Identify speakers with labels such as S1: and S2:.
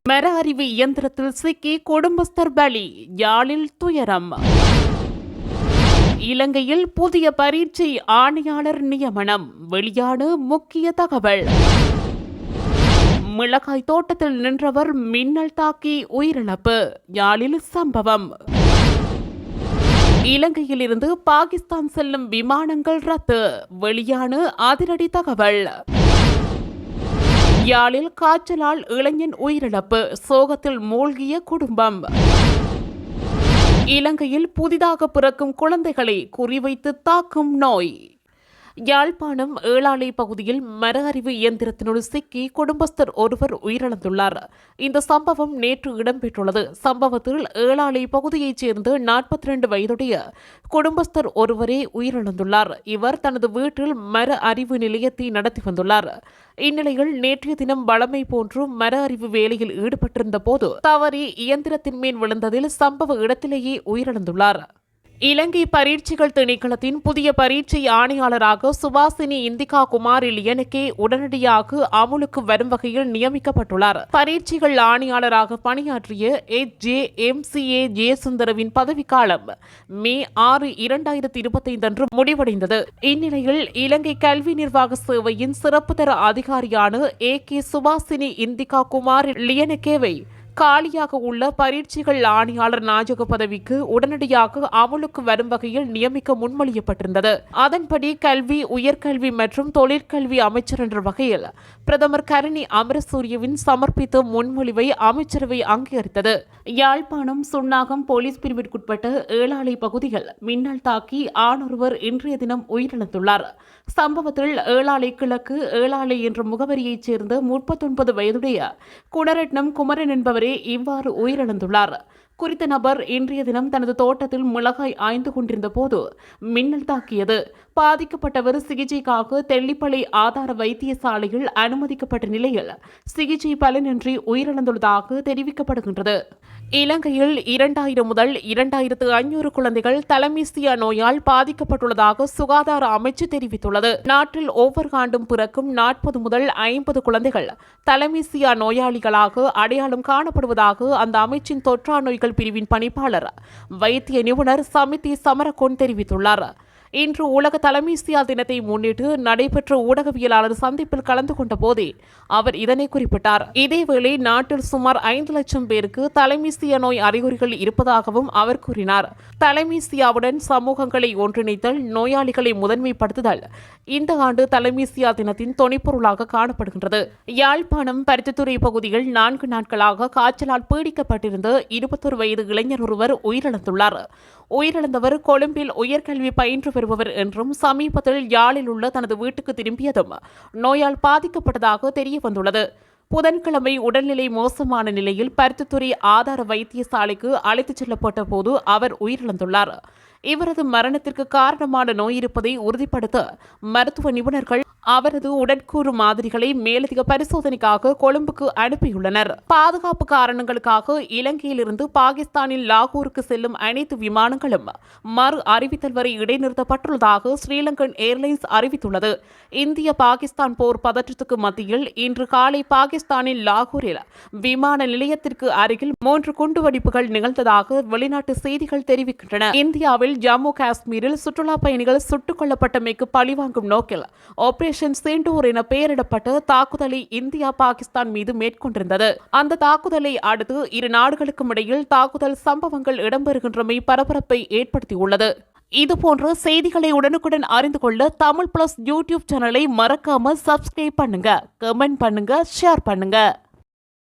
S1: மர அறிவு இயந்திரத்தில் சிக்கி குடும்பஸ்தர் பலி, யாழில் துயரம். இலங்கையில் புதிய பரீட்சை ஆணையாளர் நியமனம், வெளியான முக்கிய தகவல். மிளகாய் தோட்டத்தில் நின்றவர் மின்னல் தாக்கி உயிரிழப்பு, யாழில் சம்பவம். இலங்கையில் இருந்து பாகிஸ்தான் செல்லும் விமானங்கள் ரத்து, வெளியான அதிரடி தகவல். யாழில் காய்ச்சலால் இளைஞன் உயிரிழப்பு, சோகத்தில் மூழ்கிய குடும்பம். இலங்கையில் புதிதாக பிறக்கும் குழந்தைகளை குறிவைத்து தாக்கும் நோய். யாழ்ப்பாணம் ஏழாலை பகுதியில் மர அறிவு இயந்திரத்தினுள் சிக்கி குடும்பஸ்தர் ஒருவர் உயிரிழந்துள்ளார். இந்த சம்பவம் நேற்று இடம்பெற்றுள்ளது. சம்பவத்தில் ஏழாலை பகுதியைச் சேர்ந்த 42 வயதுடைய குடும்பஸ்தர் ஒருவரே உயிரிழந்துள்ளார். இவர் தனது வீட்டில் மர அறிவு நிலையத்தை நடத்தி வந்துள்ளார். இந்நிலையில் நேற்றைய தினம் வழமை போன்று மர அறிவு வேலையில் ஈடுபட்டிருந்த போது தவறி இயந்திரத்தின் மேல் விழுந்ததில் சம்பவ இடத்திலேயே உயிரிழந்துள்ளார். இலங்கை பரீட்சைகள் திணைக்களத்தின் புதிய பரீட்சை ஆணையாளராக சுபாசினி இந்திகா குமார் லியனகே உடனடியாக அமுலுக்கு வரும் வகையில் நியமிக்கப்பட்டுள்ளார். பரீட்சைகள் ஆணையாளராக பணியாற்றிய HJMCA ஜெயசுந்தரவின் பதவிக்காலம் மே 6, 2025 அன்று முடிவடைந்தது. இந்நிலையில் இலங்கை கல்வி நிர்வாக சேவையின் சிறப்பு தர அதிகாரியான AK சுபாசினி இந்திகா குமார் லியனகேவை காலியாக உள்ள பரீட்சைகள் ஆணையாளர் நாயக பதவிக்கு உடனடியாக அமலுக்கு வரும் வகையில் நியமிக்க முன்மொழியப்பட்டிருந்தது. அதன்படி கல்வி, உயர்கல்வி மற்றும் தொழிற்கல்வி அமைச்சர் என்ற வகையில் பிரதமர் கரணி அமரசூரியவின் சமர்ப்பித்த முன்மொழிவை அமைச்சரவை அங்கீகரித்தது. யாழ்ப்பாணம் சுன்னாகம் போலீஸ் பிரிவிற்குட்பட்ட ஏழாலை பகுதியில் மின்னல் தாக்கி ஆணொருவர் இன்றைய தினம் உயிரிழந்துள்ளார். சம்பவத்தில் ஏழாலை கிழக்கு ஏழாலை என்ற முகவரியைச் சேர்ந்த 39 வயதுடைய குணரட்னம் குமரன் என்பவர் இவ்வாறு உயிரிழந்துள்ளார். குறித்த நபர் இன்றைய தினம் தனது தோட்டத்தில் மிளகாய் ஆய்ந்து கொண்டிருந்த போது மின்னல் தாக்கியது. பாதிக்கப்பட்டவர் சிகிச்சைக்காக தெல்லிப்பளை ஆதார வைத்தியசாலையில் அனுமதிக்கப்பட்ட நிலையில் சிகிச்சை பலனின்றி உயிரிழந்துள்ளதாக தெரிவிக்கப்படுகின்றது. இலங்கையில் 2000 முதல் 2500 குழந்தைகள் தலமீசியா நோயால் பாதிக்கப்பட்டுள்ளதாக சுகாதார அமைச்சு தெரிவித்துள்ளது. நாட்டில் ஒவ்வொரு ஆண்டும் பிறக்கும் 40 முதல் 50 குழந்தைகள் தலமீசியா நோயாளிகளாக அடையாளம் காணப்படுவதாக அந்த அமைச்சின் தொற்றா நோய்கள் பிரிவின் பணிப்பாளர் வைத்திய நிபுணர் சமிதி சமரகோன் தெரிவித்துள்ளார். இன்று உலக தலமீசியா தினத்தை முன்னிட்டு நடைபெற்ற ஊடகவியலாளர் சந்திப்பில் கலந்து கொண்ட போதே அவர் இதனை குறிப்பிட்டார். இதேவேளை நாட்டில் சுமார் 5 லட்சம் பேருக்கு தலமீசியா நோய் அறிகுறிகள் இருப்பதாகவும் அவர் கூறினார். தலமீசியாவுடன் சமூகங்களை ஒன்றிணைத்தல், நோயாளிகளை முதன்மைப்படுத்துதல் இந்த ஆண்டு தலமீசியா தினத்தின் தொனிப்பொருளாக காணப்படுகின்றது. யாழ்ப்பாணம் பருத்தித்துறை பகுதியில் 4 நாட்களாக காய்ச்சலால் பீடிக்கப்பட்டிருந்த 21 வயது இளைஞர் ஒருவர் உயிரிழந்துள்ளார். உயிரிழந்தவர் கொழும்பில் உயர்கல்வி பயின்று வருபவர் என்றும் சமீபத்தில் யாழில் உள்ள தனது வீட்டுக்கு திரும்பியதும் நோயால் பாதிக்கப்பட்டதாக தெரிய வந்துள்ளது. புதன்கிழமை உடல்நிலை மோசமான நிலையில் பருத்தித்துறை ஆதார வைத்தியசாலைக்கு அழைத்துச் செல்லப்பட்ட போது அவர் உயிரிழந்துள்ளார். இவரது மரணத்திற்கு காரணமான நோய் இருப்பதை உறுதிப்படுத்த மருத்துவ நிபுணர்கள் அவரது உடற்கூறு மாதிரிகளை மேலதிக பரிசோதனைக்காக கொழும்புக்கு அனுப்பியுள்ளனர். பாதுகாப்பு காரணங்களுக்காக இலங்கையிலிருந்து பாகிஸ்தானில் லாகூருக்கு செல்லும் அனைத்து விமானங்களும் மறு அறிவித்தல் வரை இடைநிறுத்தப்பட்டுள்ளதாக ஸ்ரீலங்கன் ஏர்லைன்ஸ் அறிவித்துள்ளது. இந்திய பாகிஸ்தான் போர் பதற்றத்துக்கு மத்தியில் இன்று காலை பாகிஸ்தானின் லாகூரில் விமான நிலையத்திற்கு அருகில் 3 குண்டுவெடிப்புகள் நிகழ்ந்ததாக வெளிநாட்டு செய்திகள் தெரிவிக்கின்றன. இந்தியாவில் ஜம்மு காஷ்மீரில் சுற்றுலா பயணிகள் சுட்டுக் கொல்லப்பட்டமைக்கு பழிவாங்கும் நோக்கில் ஆபரேஷன் செந்தூர் என பெயரிடப்பட்ட தாக்குதலை இந்தியா பாகிஸ்தான் மீது மேற்கொண்டிருந்தது. அந்த தாக்குதலை அடுத்து இரு நாடுகளுக்கும் இடையில் தாக்குதல் சம்பவங்கள் இடம்பெறுகின்றமை பரபரப்பை ஏற்படுத்தியுள்ளது. இதுபோன்ற செய்திகளை உடனுக்குடன் அறிந்து கொள்ள தமிழ் பிளஸ் யூடியூப் சேனலை மறக்காம சப்ஸ்கிரைப் பண்ணுங்க, கமெண்ட் பண்ணுங்க, ஷேர் பண்ணுங்க.